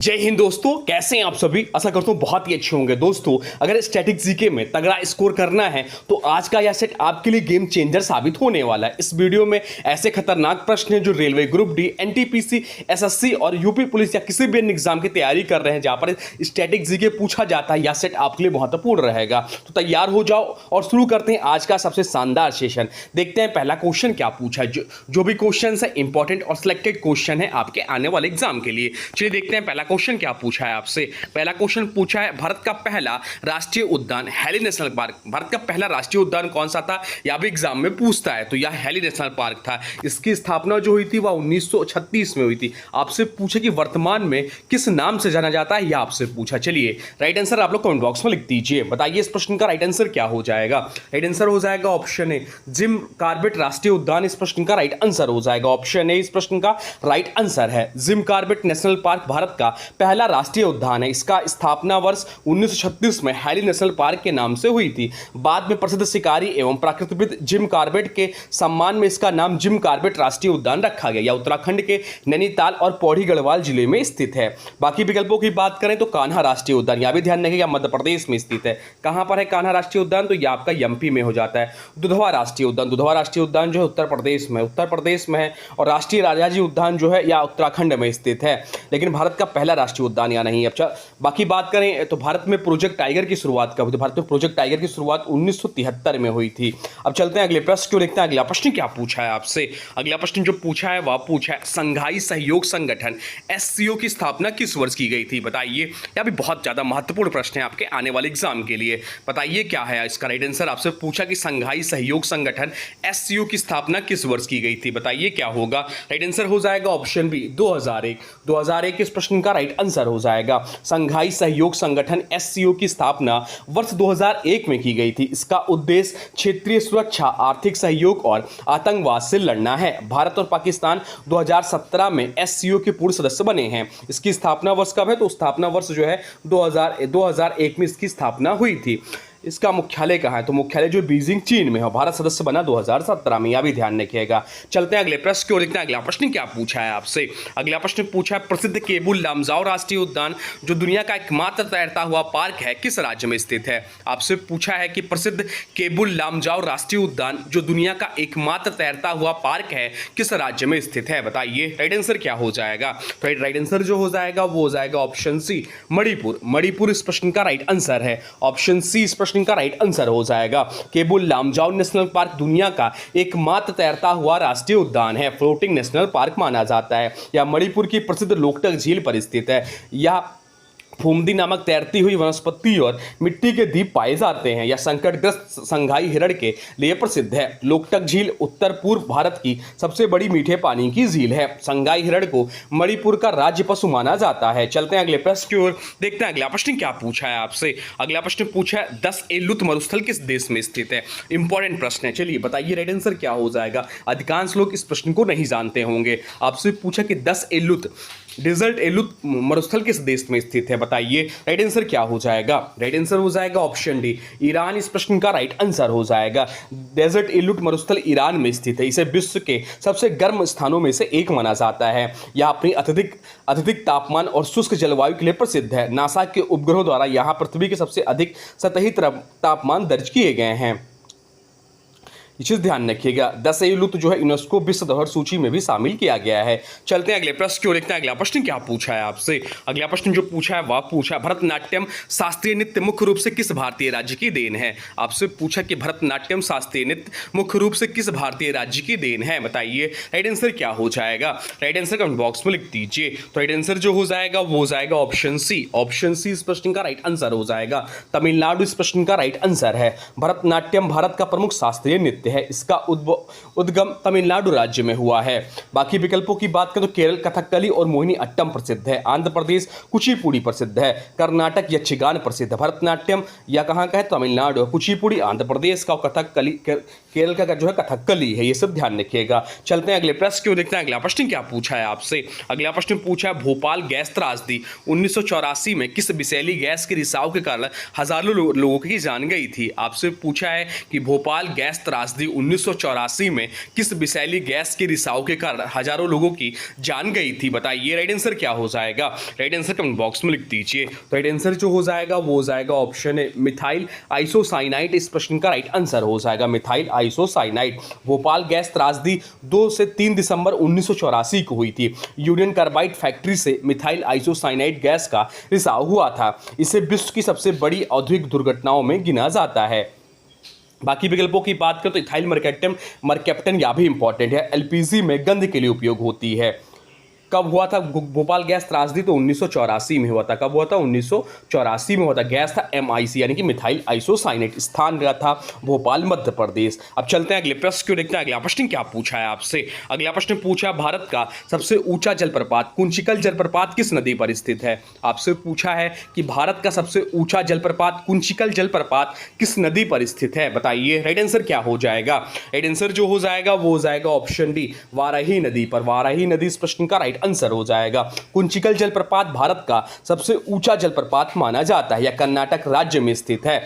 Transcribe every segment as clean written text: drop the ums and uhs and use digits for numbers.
जय हिंद दोस्तों, कैसे हैं आप सभी। आशा करता हूं बहुत ही अच्छे होंगे। दोस्तों, अगर स्टैटिक जीके में तगड़ा स्कोर करना है तो आज का यह सेट आपके लिए गेम चेंजर साबित होने वाला है। इस वीडियो में ऐसे खतरनाक प्रश्न हैं जो railway group D, NTPC, SSC और यूपी पुलिस या किसी भी अन्य एग्जाम की तैयारी कर रहे हैं जहां पर स्टैटिक जीके पूछा जाता है। यह सेट आपके लिए महत्वपूर्ण रहेगा, तो तैयार हो जाओ और शुरू करते हैं आज का सबसे शानदार सेशन। देखते हैं पहला क्वेश्चन क्या पूछा है। जो भी क्वेश्चन है इंपॉर्टेंट और सिलेक्टेड क्वेश्चन है आपके आने वाले एग्जाम के लिए। चलिए देखते हैं पहला क्वेश्चन क्या पूछा है आपसे। पहला क्वेश्चन पूछा है, भारत का पहला राष्ट्रीय उद्यान हैली नेशनल पार्क। भारत का पहला राष्ट्रीय उद्यान कौन सा था, यह भी एग्जाम में पूछता है। तो यह हैली नेशनल पार्क था। इसकी स्थापना जो हुई थी वह 1936 में हुई थी। आपसे पूछे कि वर्तमान में किस नाम से जाना जाता है, यह आपसे पूछा। चलिए राइट आंसर आप लोग कमेंट बॉक्स में लिख दीजिए। बताइए इस प्रश्न का राइट आंसर क्या हो जाएगा। राइट आंसर हो जाएगा ऑप्शन ए, जिम कॉर्बेट राष्ट्रीय उद्यान इस प्रश्न का राइट आंसर हो जाएगा। ऑप्शन ए इस प्रश्न का राइट आंसर है। Jim Corbett national park Bharat का पहला राष्ट्रीय उद्यान है। इसका स्थापना वर्ष 1936 में हैली नेशनल पार्क के नाम से हुई थी। बाद में प्रसिद्ध शिकारी एवं प्रकृतिविद जिम कॉर्बेट के सम्मान में इसका नाम जिम कॉर्बेट राष्ट्रीय उद्यान रखा गया। यह उत्तराखंड के नैनीताल और पौड़ी गढ़वाल जिले में स्थित है। बाकी विकल्पों की बात करें तो कान्हा राष्ट्रीय उद्यान, यह भी ध्यान रखिएगा, मध्य प्रदेश में स्थित है। कहां पर है कान्हा राष्ट्रीय उद्यान, तो यह आपका एमपी में हो जाता है। दुधवा राष्ट्रीय उद्यान, दुधवा राष्ट्रीय उद्यान जो है उत्तर प्रदेश में है। और राष्ट्रीय राजाजी उद्यान जो है यह उत्तराखंड में स्थित है। लेकिन भारत का पहला राष्ट्रीय उद्यान या नहीं। अच्छा, बाकी बात करें तो भारत में प्रोजेक्ट टाइगर की शुरुआत कब हुई, तो भारत में प्रोजेक्ट टाइगर की शुरुआत 1973 में हुई थी। अब चलते हैं अगले प्रश्न को देखते हैं। अगला प्रश्न क्या पूछा है आपसे। अगला प्रश्न जो पूछा है वह पूछा है, संघाई सहयोग संगठन एससीओ की स्थापना किस वर्ष की गई थी। बताइए, यह भी बहुत ज्यादा महत्वपूर्ण प्रश्न है आपके आने वाले एग्जाम के लिए। बताइए क्या है इसका राइट आंसर। आपसे पूछा कि संघाई सहयोग संगठन एससीओ की स्थापना किस वर्ष की गई थी। बताइए क्या होगा। राइट आंसर हो जाएगा ऑप्शन बी, 2001 इस प्रश्न का राइट आंसर हो जाएगा। संघाई सहयोग संगठन एससीओ की स्थापना वर्ष 2001 में की गई थी। इसका उद्देश्य क्षेत्रीय सुरक्षा, आर्थिक सहयोग और आतंकवाद से लड़ना है। भारत और पाकिस्तान 2017 में एससीओ के पूर्व सदस्य बने हैं। इसकी स्थापना वर्ष कब है, तो स्थापना वर्ष जो है 2001 में इसकी स्थापना हुई थी। इसका मुख्यालय कहाँ है, तो मुख्यालय जो बीजिंग चीन में है। भारत सदस्य बना 2017 में, यह भी ध्यान रखिएगा। चलते हैं अगले प्रश्न की ओर देखते हैं। अगला प्रश्न क्या पूछा है आपसे। अगला प्रश्न पूछा है, प्रसिद्ध केबुल लामजाओ राष्ट्रीय उद्यान जो दुनिया का एकमात्र तैरता हुआ पार्क है किस राज्य में स्थित है। आपसे पूछा है कि प्रसिद्ध केबुल लामजाओ राष्ट्रीय उद्यान जो दुनिया का एकमात्र तैरता हुआ पार्क है किस राज्य में स्थित है। बताइए राइट आंसर क्या हो जाएगा। तो राइट आंसर जो हो जाएगा वो हो जाएगा ऑप्शन सी, मणिपुर। मणिपुर इस प्रश्न का राइट आंसर है। ऑप्शन सी इस प्रश्न का राइट आंसर हो जाएगा। केबुल लामजाओ नेशनल पार्क दुनिया का एकमात्र तैरता हुआ राष्ट्रीय उद्यान है। फ्लोटिंग नेशनल पार्क माना जाता है। यह मणिपुर की प्रसिद्ध लोकटक झील पर स्थित है। यह फुमदी नामक तैरती हुई वनस्पति और मिट्टी के द्वीप पाए जाते हैं। यह संकटग्रस्त संघाई हिरण के लिए प्रसिद्ध है। लोकटक झील उत्तर पूर्व भारत की सबसे बड़ी मीठे पानी की झील है। संघाई हिरण को मणिपुर का राज्य पशु माना जाता है। चलते हैं अगले प्रश्न की ओर देखते हैं। अगला प्रश्न क्या पूछा है आपसे। अगला प्रश्न पूछा है, 10 एलुत मरुस्थल किस देश में स्थित है। इंपॉर्टेंट प्रश्न है। चलिए बताइए राइट आंसर क्या हो जाएगा। अधिकांश लोग इस प्रश्न को नहीं जानते होंगे। आपसे पूछा कि 10 एलुत डेजर्ट एलुत मरुस्थल किस देश में स्थित है। बताइए राइट आंसर क्या हो जाएगा। राइट आंसर हो जाएगा ऑप्शन डी, ईरान इस प्रश्न का राइट आंसर हो जाएगा। डेजर्ट एलुत मरुस्थल ईरान में स्थित है। इसे विश्व के सबसे गर्म स्थानों में से एक माना जाता है। यह अपनी अत्यधिक तापमान और शुष्क जलवायु के लिए प्रसिद्ध है। नासा के उपग्रहों द्वारा यहाँ पृथ्वी के सबसे अधिक सतही तापमान दर्ज किए गए हैं। ये चीज ध्यान रखिएगा। 10 एलुत जो है यूनेस्को विश्व धरोहर सूची में भी शामिल किया गया है। चलते हैं अगले प्रश्न की ओर देखते हैं। अगला प्रश्न क्या पूछा है आपसे। अगला प्रश्न जो पूछा है वह पूछा है, भरतनाट्यम शास्त्रीय नृत्य मुख्य रूप से किस भारतीय राज्य की देन है। आपसे पूछा कि भरतनाट्यम शास्त्रीय नृत्य मुख्य रूप से किस भारतीय राज्य की देन है। बताइए राइट आंसर क्या हो जाएगा। राइट आंसर कमेंट बॉक्स में लिख दीजिए। तो राइट आंसर जो हो जाएगा वो हो जाएगा ऑप्शन सी। ऑप्शन सी इस प्रश्न का राइट आंसर हो जाएगा। तमिलनाडु इस प्रश्न का राइट आंसर है। भरतनाट्यम भारत का प्रमुख शास्त्रीय नृत्य है। इसका उद्गम तमिलनाडु राज्य में हुआ है। बाकी विकल्पों की बात करें तो केरल कथकली और मोहिनी अट्टम प्रसिद्ध है। आंध्र प्रदेश कुचिपुड़ी प्रसिद्ध है। कर्नाटक यक्षगान प्रसिद्ध है। भरतनाट्यम या कहाँ का है, तमिलनाडु। कुचिपुड़ी आंध्र प्रदेश का, कथकली केरल का जो है कथकली है। ये सब ध्यान रखिएगा। चलते हैं अगले प्रश्न की ओर देखते हैं। अगला प्रश्न क्या पूछा है आपसे। अगला प्रश्न पूछा है, भोपाल गैस त्रासदी 1984 में किस विषैली गैस के रिसाव के कारण हजारों लोगों की जान गई थी। आपसे पूछा है कि भोपाल गैस त्रासदी त्रासदी 1984 में किस विषैली गैस के रिसाव के कारण हजारों लोगों की जान गई थी? बताइए राइट आंसर क्या हो जाएगा? राइट आंसर कमेंट बॉक्स में लिख दीजिए। तो राइट आंसर जो हो जाएगा वो हो जाएगा ऑप्शन है मिथाइल आइसोसाइनाइड। इस प्रश्न का राइट आंसर हो जाएगा मिथाइल आइसोसाइनाइड। भोपाल गैस त्रासदी 2 से 3 दिसंबर 1984 को हुई थी। यूनियन कार्बाइड फैक्ट्री से मिथाइल आइसोसाइनाइड गैस का रिसाव हुआ था। इसे विश्व की सबसे बड़ी औद्योगिक दुर्घटनाओं में गिना जाता है। बाकी विकल्पों की बात करें तो इथाइल मरकैप्टन यह भी इंपॉर्टेंट है। एलपीजी में गंध के लिए उपयोग होती है। कब हुआ था भोपाल गैस त्रासदी? तो 1984 में हुआ था। कब हुआ था? 1984 में हुआ था। गैस था MIC यानी कि मिथाइल आइसोसाइनेट। स्थान रहा था भोपाल, मध्य प्रदेश। अब चलते हैं अगले प्रश्न को देखते हैं। अगला प्रश्न क्या पूछा है आपसे? अगला प्रश्न पूछा भारत का सबसे ऊंचा जलप्रपात कुंचिकल जलप्रपात किस नदी पर स्थित है? आपसे पूछा है कि भारत का सबसे ऊंचा जलप्रपात कुंचिकल जलप्रपात किस नदी पर स्थित है? बताइए राइट आंसर क्या हो जाएगा? राइट आंसर जो हो जाएगा वो हो जाएगा ऑप्शन डी, वाराही नदी पर। वाराही नदी इस प्रश्न का राइट आंसर हो जाएगा। कुंचिकल जलप्रपात भारत का सबसे ऊंचा जलप्रपात माना जाता है। यह कर्नाटक राज्य में स्थित है।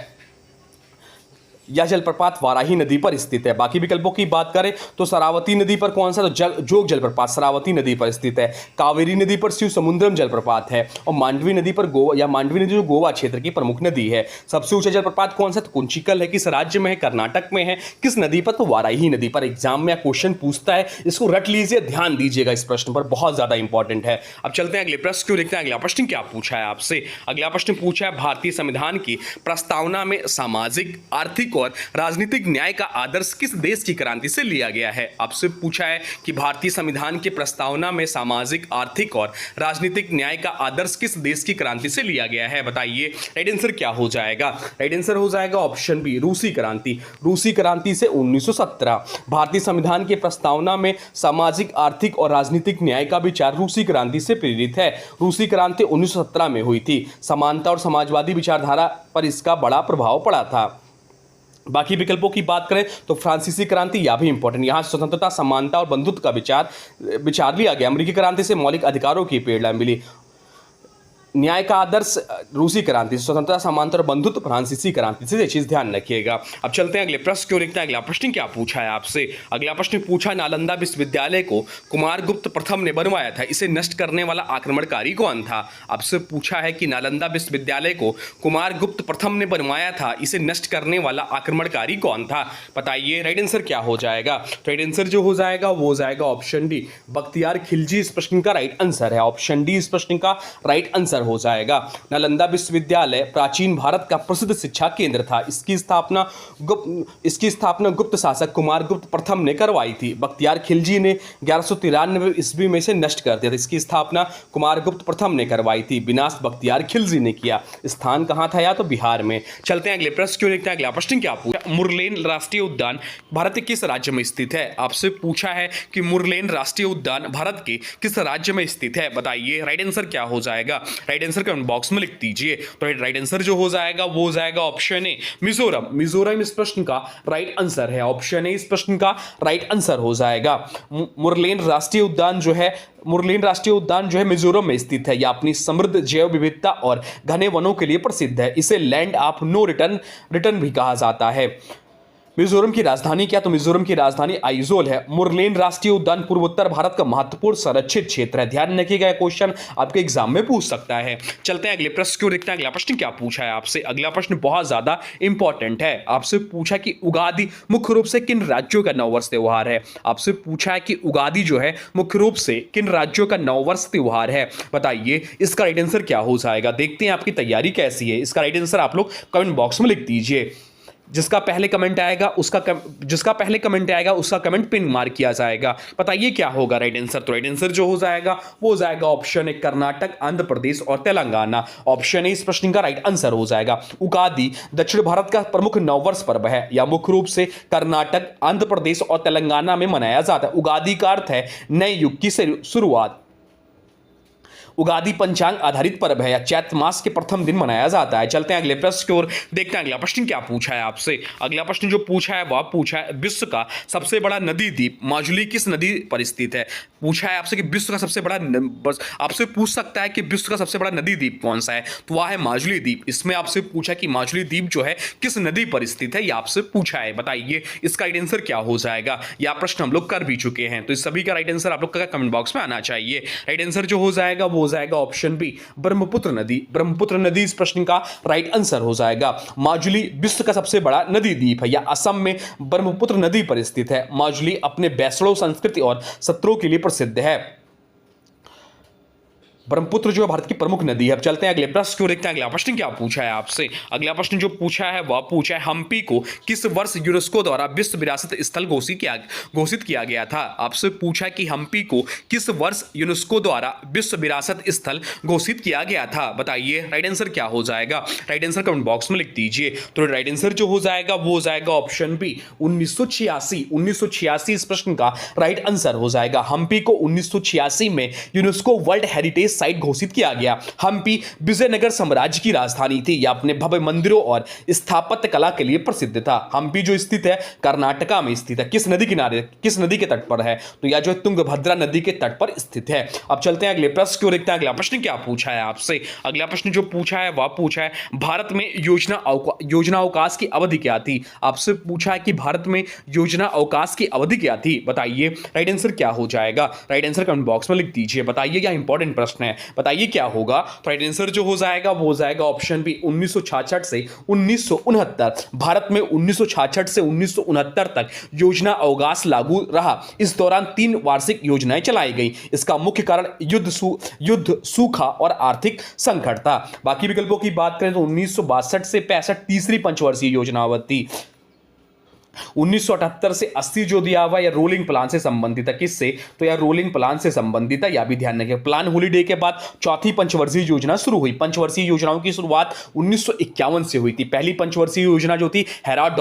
यह जलप्रपात वाराही नदी पर स्थित है। बाकी विकल्पों की बात करें तो शरावती नदी पर कौन सा? तो जोग जलप्रपात शरावती नदी पर स्थित है। कावेरी नदी पर शिव समुद्रम जलप्रपात है। और मांडवी नदी पर मांडवी नदी जो गोवा क्षेत्र की प्रमुख नदी है। सबसे ऊंचा जलप्रपात कौन सा? तो कुंचिकल है। किस राज्य में है? कर्नाटक में है। किस नदी पर? तो वाराही नदी पर। एग्जाम में क्वेश्चन पूछता है, इसको रट लीजिए, ध्यान दीजिएगा इस प्रश्न पर, बहुत ज्यादा इंपॉर्टेंट है। अब चलते हैं अगले प्रश्न को देखते हैं। अगला प्रश्न क्या पूछा है आपसे? अगला प्रश्न पूछा है भारतीय संविधान की प्रस्तावना में सामाजिक, आर्थिक और राजनीतिक न्याय का आदर्श किस देश की क्रांति से लिया गया है? आपसे पूछा है कि भारतीय संविधान की प्रस्तावना में सामाजिक, आर्थिक और राजनीतिक न्याय का आदर्श किस देश की क्रांति से लिया गया है? बताइए राइट आंसर क्या हो जाएगा? राइट आंसर हो जाएगा ऑप्शन बी, रूसी क्रांति। रूसी क्रांति से 1917। भारतीय संविधान की प्रस्तावना में सामाजिक, आर्थिक और राजनीतिक न्याय का विचार रूसी क्रांति से प्रेरित है। रूसी क्रांति 1917 में हुई थी। समानता और समाजवादी विचारधारा पर इसका बड़ा प्रभाव पड़ा था। बाकी विकल्पों की बात करें तो फ्रांसीसी क्रांति, यह भी इंपॉर्टेंट। यहाँ स्वतंत्रता, समानता और बंधुत्व का विचार लिया गया। अमेरिकी क्रांति से मौलिक अधिकारों की प्रेरणा मिली। न्याय का आदर्श रूसी क्रांति, स्वतंत्रता, समानता और बंधुत्व फ्रांसीसी क्रांति से। ये चीज ध्यान रखिएगा। अब चलते हैं अगले प्रश्न को देखते हैं। अगला प्रश्न क्या पूछा है आपसे? अगला प्रश्न पूछा नालंदा विश्वविद्यालय को कुमारगुप्त प्रथम ने बनवाया था। इसे नष्ट करने वाला आक्रमणकारी कौन था? आपसे पूछा है कि नालंदा विश्वविद्यालय को कुमारगुप्त प्रथम ने बनवाया था। इसे नष्ट करने वाला आक्रमणकारी कौन था? बताइए राइट आंसर क्या हो जाएगा? तो राइट आंसर जो हो जाएगा वो हो जाएगा ऑप्शन डी, बख्तियार खिलजी इस प्रश्न का राइट आंसर है। ऑप्शन डी इस प्रश्न का राइट आंसर हो जाएगा। नालंदा विश्वविद्यालय प्राचीन भारत का प्रसिद्ध शिक्षा केंद्र था। इसकी स्थापना गुप्त शासक कुमारगुप्त प्रथम ने करवाई थी। बख्तियार खिलजी ने 1193 ईस्वी में से नष्ट कर दिया था। इसकी स्थापना कुमारगुप्त प्रथम ने करवाई थी। विनाश बख्तियार खिलजी ने किया। स्थान कहाँ था? या तो बिहार में। चलते हैं अगले प्रश्न क्यों देखते हैं। अगला प्रश्न क्या पूछा? मुरलेन राष्ट्रीय उद्यान भारत के किस राज्य में स्थित है? आपसे पूछा है कि मुरलेन राष्ट्रीय उद्यान भारत के किस राज्य में स्थित है? बताइए राइट आंसर क्या हो जाएगा? राइट आंसर कमेंट बॉक्स में लिख दीजिए। तो राइट आंसर जो हो जाएगा वो हो जाएगा ऑप्शन ए, मिजोरम। मिजोरम इस प्रश्न का राइट आंसर है। ऑप्शन ए इस प्रश्न का राइट आंसर हो जाएगा। मुरलेन राष्ट्रीय उद्यान जो है मिजोरम में स्थित है। यह अपनी समृद्ध जैव विविधता और घने वनों के लिए प्रसिद्ध है। इसे लैंड ऑफ नो रिटर्न भी कहा जाता है। मिजोरम की राजधानी क्या? तो मिजोरम की राजधानी आइजोल है। मुरलेन राष्ट्रीय उद्यान पूर्वोत्तर भारत का महत्वपूर्ण संरक्षित क्षेत्र है। ध्यान रखिएगा, क्वेश्चन आपके एग्जाम में पूछ सकता है। चलते हैं अगले प्रश्न क्यों देखते हैं। अगला प्रश्न क्या पूछा है आपसे? अगला प्रश्न बहुत ज्यादा इंपॉर्टेंट है। आपसे पूछा कि उगादी मुख्य रूप से किन राज्यों का नववर्ष त्योहार है? आपसे पूछा है कि उगादी जो है मुख्य रूप से किन राज्यों का नववर्ष त्योहार है? बताइए इसका राइट आंसर क्या हो जाएगा। देखते हैं आपकी तैयारी कैसी है। इसका राइट आंसर आप लोग कमेंट बॉक्स में लिख दीजिए। जिसका पहले कमेंट आएगा उसका कमेंट पिन मार्क किया जाएगा। बताइए क्या होगा राइट आंसर। तो राइट आंसर जो हो जाएगा वो हो जाएगा ऑप्शन ए, कर्नाटक, आंध्र प्रदेश और तेलंगाना। ऑप्शन ए इस प्रश्न का राइट आंसर हो जाएगा। उगादी दक्षिण भारत का प्रमुख नववर्ष पर्व है। यह मुख्य रूप से कर्नाटक, आंध्र प्रदेश और तेलंगाना में मनाया जाता है। उगादी का अर्थ है नए युग की शुरुआत। उगादि पंचांग आधारित पर्व है या चैत्र मास के प्रथम दिन मनाया जाता है। चलते हैं अगले प्रश्न की ओर, देखते हैं अगला प्रश्न क्या पूछा है आपसे। अगला प्रश्न जो पूछा है वह पूछा है विश्व का सबसे बड़ा नदी द्वीप माजुली किस नदी पर स्थित है। पूछा है आपसे कि विश्व का सबसे बड़ा आपसे पूछ सकता है कि विश्व का सबसे बड़ा नदी द्वीप कौन सा है, तो वह है माजुली द्वीप। इसमें आपसे पूछा कि माजुली द्वीप जो है किस नदी पर स्थित है, यह आपसे पूछा है। बताइए इसका राइट आंसर क्या हो जाएगा। यह प्रश्न हम लोग कर भी चुके हैं, तो इस सभी का राइट आंसर आप लोग का कमेंट बॉक्स में आना चाहिए। राइट आंसर जो हो जाएगा वो हो जाएगा ऑप्शन बी, ब्रह्मपुत्र नदी। ब्रह्मपुत्र नदी इस प्रश्न का राइट आंसर हो जाएगा। माजुली विश्व का सबसे बड़ा नदी द्वीप है या असम में ब्रह्मपुत्र नदी पर स्थित है। माजुली अपने बैसड़ों संस्कृति और सत्रों के लिए प्रसिद्ध है। ब्रह्मपुत्र जो है भारत की प्रमुख नदी है। अब चलते हैं अगले प्रश्न को, देखते हैं अगला प्रश्न क्या पूछा है आपसे। अगला प्रश्न जो पूछा है वह पूछा है हम्पी को किस वर्ष यूनेस्को द्वारा विश्व विरासत स्थल घोषित किया गया था। आपसे पूछा कि हम्पी को किस वर्ष यूनेस्को द्वारा विश्व विरासत स्थल घोषित किया गया था। बताइए राइट आंसर क्या हो जाएगा। राइट आंसर कमेंट बॉक्स में लिख दीजिए। तो राइट आंसर जो हो जाएगा वो हो जाएगा ऑप्शन बी, 1986। 1986 इस प्रश्न का राइट आंसर हो जाएगा। हम्पी को 1986 में यूनेस्को वर्ल्ड हेरिटेज साइट घोषित किया गया। हम्पी विजयनगर साम्राज्य की राजधानी थी। यह अपने भव्य मंदिरों और स्थापत्य कला के लिए प्रसिद्ध था। हम्पी जो स्थित है कर्नाटका में स्थित है। किस नदी किनारे, किस नदी के तट पर है, तो यह जो है तुंगभद्रा नदी के तट पर स्थित है। अब चलते हैं अगले प्रश्न की ओर, देखते हैं अगला प्रश्न क्या पूछा है आपसे। अगला प्रश्न जो पूछा है वह पूछा है भारत में योजना अवकाश की अवधि क्या थी। आपसे पूछा है कि भारत में योजना अवकाश की अवधि क्या थी। बताइए राइट आंसर क्या हो जाएगा। राइट आंसर कमेंट बॉक्स में लिख दीजिए। बताइए क्या इंपॉर्टेंट प्रश्न है, बताइए क्या होगा। तो राइट आंसर जो हो जाएगा वो हो जाएगा ऑप्शन बी, 1966 से 1969। भारत में 1966 से 1969 तक योजना अवकाश लागू रहा। इस दौरान 3 वार्षिक योजनाएं चलाई गई। इसका मुख्य कारण युद्ध, सूखा और आर्थिक संकट था। बाकी विकल्पों की बात करें तो 1962 से 65 तीसरी पंचवर्षीय योजना थी। 1978 से 80 जो दिया हुआ या रोलिंग प्लान से संबंधित है। किससे, तो यार रोलिंग प्लान से संबंधित है, या भी ध्यान रखें। प्लान हॉलीडे के बाद चौथी पंचवर्षीय योजना शुरू हुई। पंचवर्षीय योजनाओं की शुरुआत 1951 से हुई थी। पहली पंचवर्षीय योजना जो थी हेराल्ड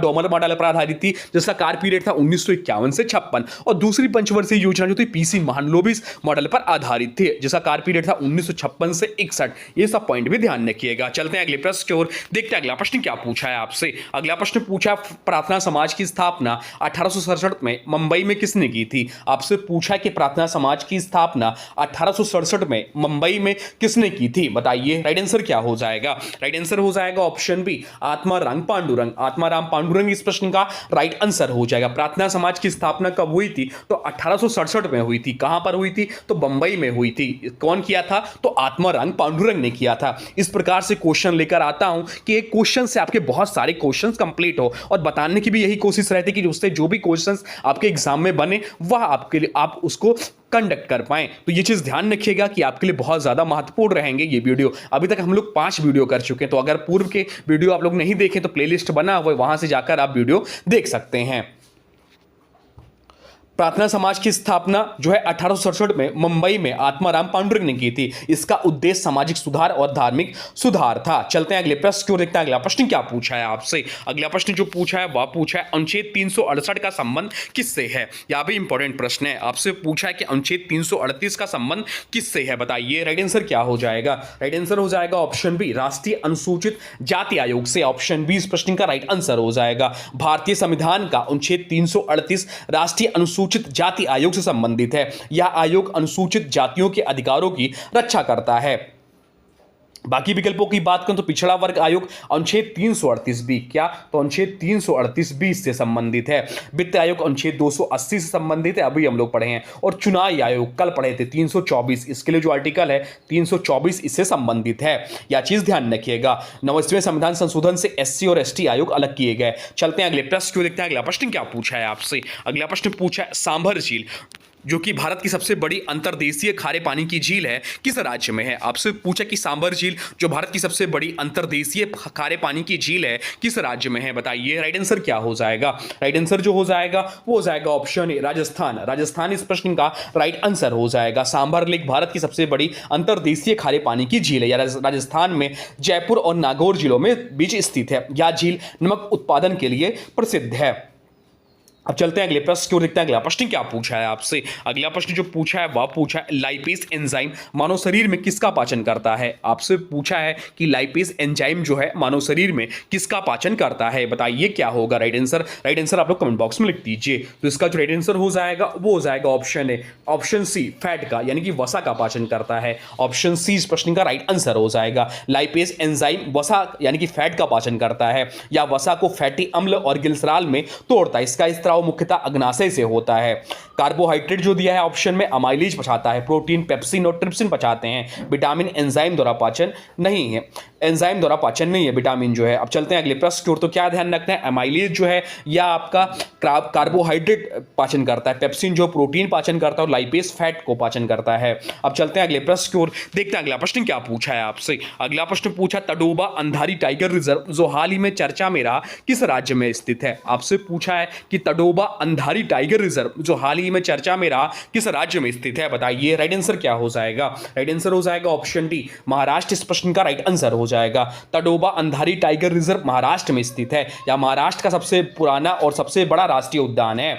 डॉमर मॉडल पर आधारित थी, जिसका कार्य पीरियड था 1951 से 56। और दूसरी पंचवर्षीय योजना जो थी पीसी महालनोबिस मॉडल पर आधारित थी, जिसका कार्य पीरियड था 1956 से 61। ये सब पॉइंट भी ध्यान रखिएगा। चलते हैं अगले प्रश्न की ओर, देखते हैं अगला प्रश्न क्या पूछा है आपसे। अगला प्रश्न पूछा प्रार्थना समाज की स्थापना 1867 में मुंबई में किसने की थी। आपसे पूछा कि प्रार्थना समाज की स्थापना 1867 में मुंबई में किसने की थी। बताइए राइट आंसर क्या हो जाएगा। राइट आंसर हो जाएगा ऑप्शन बी, आत्माराम पांडुरंग। आत्माराम पांडुरंग इस प्रश्न का राइट आंसर हो जाएगा। प्रार्थना समाज की स्थापना कब हुई थी, तो 1867 में हुई थी। कहां पर हुई थी, तो मुंबई में हुई थी। कौन किया था, तो आत्माराम पांडुरंग ने किया था। इस प्रकार से क्वेश्चन लेकर आता हूं कि एक क्वेश्चन से आपके बहुत सारे क्वेश्चंस कंप्लीट हो, और बताने की भी यही कोशिश रहती है कि उससे जो भी क्वेश्चंस आपके एग्जाम में बने वह आपके लिए आप उसको कंडक्ट कर पाएं। तो ये चीज ध्यान रखिएगा कि आपके लिए बहुत ज्यादा महत्वपूर्ण रहेंगे ये वीडियो। अभी तक हम लोग 5 वीडियो कर चुके हैं, तो अगर पूर्व के वीडियो आप लोग नहीं देखें तो प्लेलिस्ट बना हुआ है, वहां से जाकर आप वीडियो देख सकते हैं। प्रार्थना समाज की स्थापना जो है 1867 में मुंबई में आत्माराम पांडुरंग ने की थी। इसका उद्देश्य सामाजिक सुधार और धार्मिक सुधार था। चलते हैं अगले प्रश्न को, देखते हैं अगला प्रश्न क्या पूछा है आपसे। अगला प्रश्न जो पूछा है वह पूछा है अनुच्छेद 368 का संबंध किससे है। यह भी इंपॉर्टेंट प्रश्न है। आपसे पूछा है कि अनुच्छेद 338 का संबंध किससे है। बताइए राइट आंसर क्या हो जाएगा। राइट आंसर हो जाएगा ऑप्शन बी, राष्ट्रीय अनुसूचित जाति आयोग से। ऑप्शन बी इस प्रश्न का राइट आंसर हो जाएगा। भारतीय संविधान का अनुच्छेद 338 राष्ट्रीय अनुसूचित जाति आयोग से संबंधित है। यह आयोग अनुसूचित जातियों के अधिकारों की रक्षा करता है। बाकी विकल्पों की बात करें तो पिछड़ा वर्ग आयोग अनुच्छेद 338 बी, क्या, तो अनुच्छेद 338 बी से संबंधित है। वित्त आयोग अनुच्छेद 280 से संबंधित है, अभी हम लोग पढ़े हैं। और चुनाव आयोग कल पढ़े थे 324, इसके लिए जो आर्टिकल है 324 इससे संबंधित है। यह चीज ध्यान रखिएगा। 90वें संविधान संशोधन से एससी और एसटी आयोग अलग किए गए। चलते हैं अगले प्रश्न को, देखते हैं अगला प्रश्न क्या पूछा है आपसे। अगला प्रश्न पूछा है सांभर झील जो कि भारत की सबसे बड़ी अंतर्देशीय खारे पानी की झील है, किस राज्य में है। आपसे पूछा कि सांभर झील जो भारत की सबसे बड़ी अंतर्देशीय खारे पानी की झील है, किस राज्य में है। बताइए राइट आंसर क्या हो जाएगा। राइट आंसर जो हो जाएगा वो हो जाएगा ऑप्शन ए, राजस्थान। राजस्थान इस प्रश्न का राइट आंसर हो जाएगा। सांभर लेक भारत की सबसे बड़ी अंतर्देशीय खारे पानी की झील है। यह राजस्थान में जयपुर और नागौर जिलों में बीच स्थित है। यह झील नमक उत्पादन के लिए प्रसिद्ध है। अब चलते हैं अगले प्रश्न की ओर, देखते हैं अगला प्रश्न क्या पूछा है आपसे। अगला प्रश्न जो पूछा है वह पूछा है लाइपेज एंजाइम मानव शरीर में किसका पाचन करता है। आपसे पूछा है कि लाइपेज एंजाइम जो है मानव शरीर में किसका पाचन करता है, बताइए क्या होगा राइट आंसर। राइट आंसर आप लोग कमेंट बॉक्स में लिख दीजिए। तो इसका जो राइट आंसर हो जाएगा वो हो जाएगा option A, option C fat का यानी कि वसा का पाचन करता है। ऑप्शन सी इस प्रश्न का राइट आंसर हो जाएगा। लाइपेज एंजाइम वसा यानी कि फैट का पाचन करता है या वसा को फैटी अम्ल और ग्लिसरॉल में तोड़ता है। इसका स्त्राव मुख्यतः अग्नाशय से होता है। कार्बोहाइड्रेट जो दिया है ऑप्शन में अमाइलेज पचाता है, प्रोटीन पेप्सिन और ट्रिप्सिन पचाते हैं। विटामिन एंजाइम द्वारा पाचन नहीं है, एंजाइम द्वारा पाचन नहीं है विटामिन जो है। अब चलते हैं अगले प्रश्न की ओर। तो क्या ध्यान रखते हैं, अमाइलेज जो है या आपका कार्बोहाइड्रेट पाचन करता है, पेप्सिन जो प्रोटीन पाचन करता है और लाइपेज फैट को पाचन करता है। अब चलते हैं अगले प्रश्न की ओर, देखते हैं अगला प्रश्न क्या पूछा है आपसे। अगला प्रश्न पूछा तडोबा अंधारी टाइगर रिजर्व जो हाल ही में चर्चा में रहा किस राज्य में स्थित है। आपसे पूछा है कि तडोबा अंधारी टाइगर रिजर्व जो हाल ही में चर्चा में रहा किस राज्य में स्थित है, बताइए राइट आंसर क्या हो जाएगा। राइट आंसर हो जाएगा ऑप्शन डी महाराष्ट्र। इस प्रश्न का राइट आंसर हो जाएगा। तडोबा अंधारी टाइगर रिजर्व महाराष्ट्र में स्थित है या महाराष्ट्र का सबसे पुराना और सबसे बड़ा राष्ट्रीय उद्यान है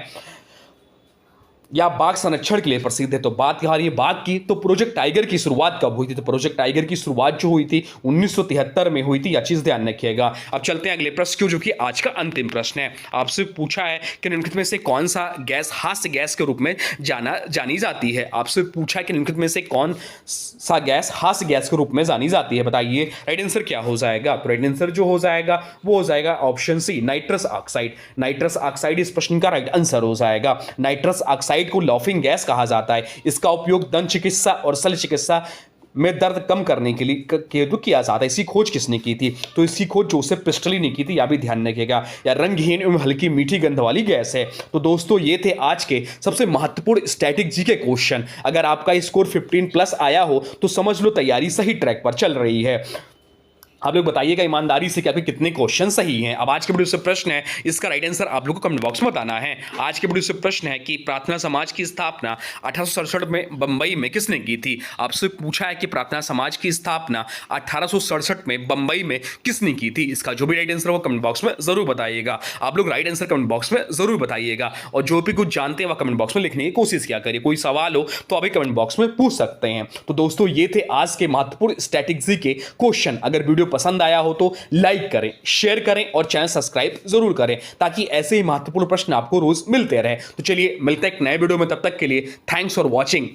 या बाघ संरक्षण के लिए प्रसिद्ध है। तो बात आ रही है बाघ की, तो प्रोजेक्ट टाइगर की शुरुआत कब हुई थी। तो प्रोजेक्ट टाइगर की शुरुआत जो हुई थी 1973 में हुई थी, यह चीज ध्यान रखिएगा। अब चलते हैं अगले प्रश्न की जो कि आज का अंतिम प्रश्न है। आपसे पूछा है कि निम्नलिखित में से कौन सा गैस हास्य गैस के रूप में जानी जाती है। आपसे पूछा है कि निम्नलिखित में से कौन सा गैस हास्य गैस के रूप में जानी जाती है, बताइए राइट आंसर क्या हो जाएगा। तो राइट आंसर जो हो जाएगा वो हो जाएगा option C nitrous oxide. Nitrous oxide इस प्रश्न का राइट आंसर हो जाएगा। नाइट्रस ऑक्साइड को लॉफिंग गैस कहा जाता है। इसका उपयोग दंत चिकित्सा और शल्य चिकित्सा में दर्द कम करने के लिए किया जाता है। इसकी खोज किसने की थी। तो इसकी खोज जोसेफ प्रिस्टली ने की थी, यह भी ध्यान रखिएगा। या रंगहीन एवं हल्की मीठी गंध वाली गैस है। तो दोस्तों ये थे आज के सबसे महत्वपूर्ण स्टैटिक जी के क्वेश्चन। अगर आपका स्कोर 15+ आया हो तो समझ लो तैयारी सही ट्रैक पर चल रही है। आप लोग बताइएगा ईमानदारी से कि आपके कितने क्वेश्चन सही हैं। अब आज के वीडियो से प्रश्न है, इसका राइट आंसर आप लोगों को कमेंट बॉक्स में बताना है। आज के वीडियो से प्रश्न है कि प्रार्थना समाज की स्थापना 1867 में बंबई में किसने की थी। आपसे पूछा है कि प्रार्थना समाज की स्थापना 1867 में बंबई में किसने की थी। इसका जो भी राइट आंसर वो कमेंट बॉक्स में जरूर बताइएगा। आप लोग राइट आंसर कमेंट बॉक्स में जरूर बताइएगा और जो भी कुछ जानते हैं वह कमेंट बॉक्स में लिखने की कोशिश किया करिए। कोई सवाल हो तो अभी कमेंट बॉक्स में पूछ सकते हैं। तो दोस्तों ये थे आज के महत्वपूर्ण स्टैटिक्स के क्वेश्चन। अगर वीडियो पसंद आया हो तो लाइक करें, शेयर करें और चैनल सब्सक्राइब जरूर करें ताकि ऐसे ही महत्वपूर्ण प्रश्न आपको रोज मिलते रहे। तो चलिए मिलते हैं एक नए वीडियो में, तब तक के लिए थैंक्स फॉर वॉचिंग।